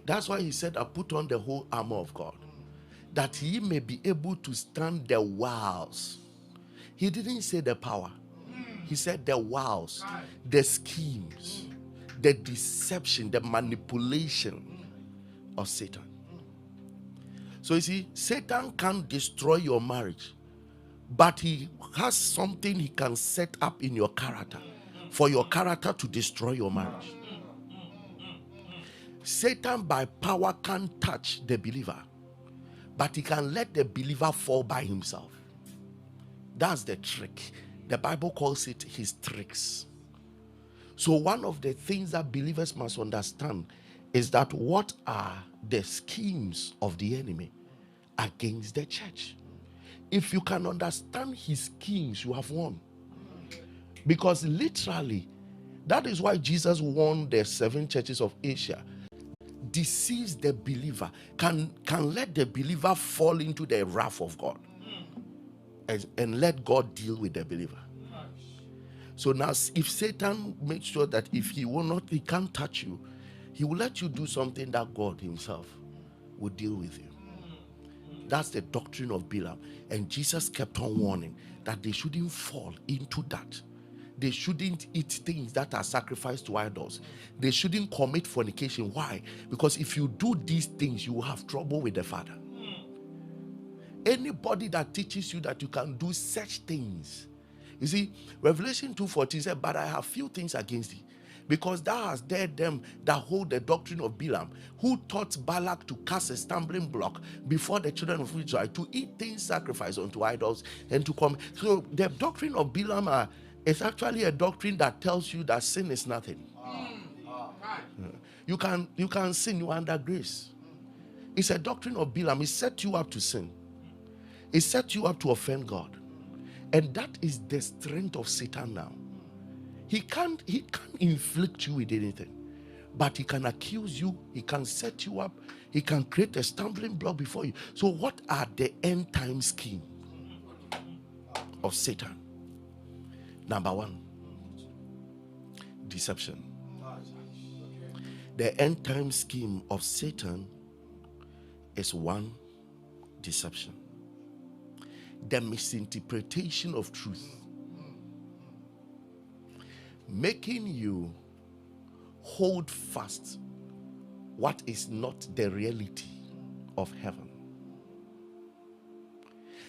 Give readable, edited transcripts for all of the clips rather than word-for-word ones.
That's why he said, I put on the whole armor of God, that ye may be able to stand the wiles. He didn't say the power. He said the wiles, the schemes, the deception, the manipulation of Satan. So you see, Satan can't destroy your marriage, but he has something he can set up in your character for your character to destroy your marriage. Satan by power can't touch the believer, but he can let the believer fall by himself. That's the trick. The Bible calls it his tricks. So one of the things that believers must understand is that what are the schemes of the enemy against the church? If you can understand his schemes, you have won. Because literally, that is why Jesus warned the 7 churches of Asia. Deceives the believer, can let the believer fall into the wrath of God, and let God deal with the believer. So now, if Satan makes sure that if he can't touch you, he will let you do something that God himself will deal with you. That's the doctrine of Balaam. And Jesus kept on warning that they shouldn't fall into that. They shouldn't eat things that are sacrificed to idols. They shouldn't commit fornication. Why? Because if you do these things, you will have trouble with the Father. Anybody that teaches you that you can do such things. You see, Revelation 2:14 said, but I have few things against thee, because thou hast dared them that hold the doctrine of Balaam, who taught Balak to cast a stumbling block before the children of Israel, to eat things sacrificed unto idols, and to come. So the doctrine of Balaam is actually a doctrine that tells you that sin is nothing. You can sin, you are under grace. It's a doctrine of Balaam. It set you up to sin. It set you up to offend God. And that is the strength of Satan now. He can't inflict you with anything, but he can accuse you, he can set you up, he can create a stumbling block before you. So what are the end time scheme of Satan? Number 1, deception. The end time scheme of Satan is 1, deception. The misinterpretation of truth, making you hold fast what is not the reality of heaven,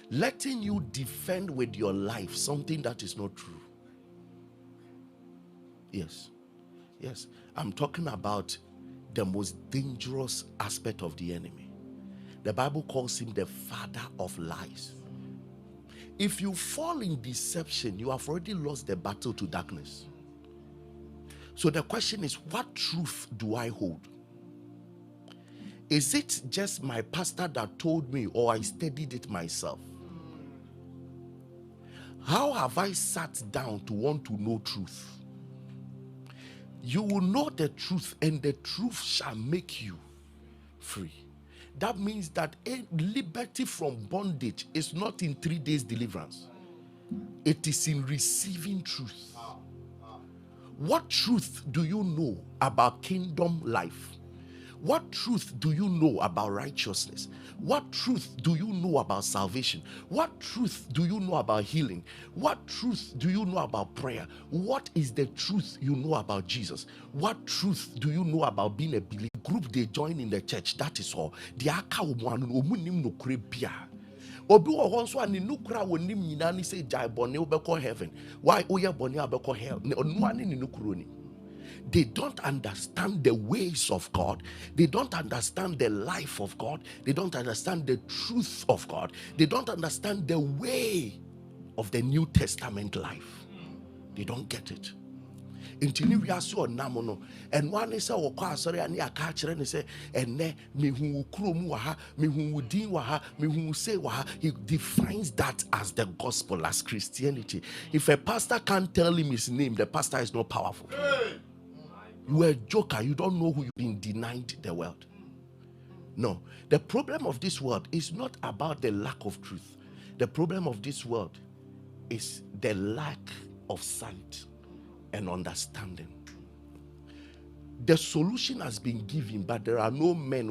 letting you defend with your life something that is not true. Yes, I'm talking about the most dangerous aspect of the enemy. The Bible calls him the father of lies. If you fall in deception, you have already lost the battle to darkness. So the question is, what truth do I hold? Is it just my pastor that told me, or I studied it myself? How have I sat down to want to know truth? You will know the truth, and the truth shall make you free. That means that a liberty from bondage is not in 3 days deliverance. It is in receiving truth. What truth do you know about kingdom life? What truth do you know about righteousness? What truth do you know about salvation? What truth do you know about healing? What truth do you know about prayer? What is the truth you know about Jesus? What truth do you know about being a believer? Group they join in the church, that is all. The aka omunim no krebia. Obi wo hon so ani nukura wonim nyina ni say jai bone obekọ heaven. Why oya bone abekọ hell? No ani ni nukuro ni. They don't understand the ways of God. They don't understand the life of God. They don't understand the truth of God. They don't understand the way of the New Testament life. They don't get it. Intini wiase onam no enwa ne se wokọ asori ani aka kire ne se enne mehu ukrom wa ha mehu udin wa ha mehu say wa ha. He defines that as the gospel, as Christianity. If a pastor can't tell him his name, the pastor is not powerful. You are a joker. You don't know who you've been denied the world. No, the problem of this world is not about the lack of truth. The problem of this world is the lack of sight and understanding. The solution has been given, but there are no men